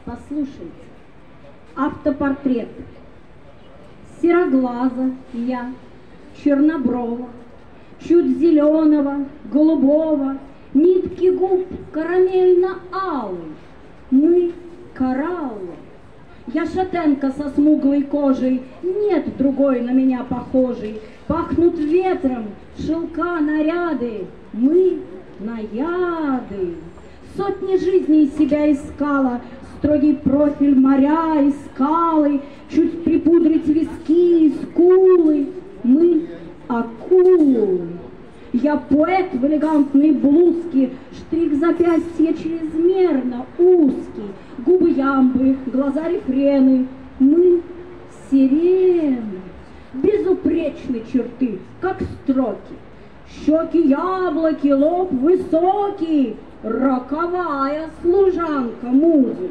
послушайте. Автопортрет. Сероглаза я, черноброва, чуть зеленого, голубого, нитки губ карамельно-алые, мы кораллы. Я шатенка со смуглой кожей, нет другой на меня похожей. Пахнут ветром шелка наряды, мы наяды. Сотни жизней себя искала, строгий профиль моря и скалы, чуть припудрить виски и скулы, мы акулы. Я поэт в элегантной блузке, штрих запястья чрезмерно узкий, губы ямбы, глаза рефрены, мы сирены. Безупречны черты, как строки, щеки яблоки, лоб высокий, роковая служанка музы.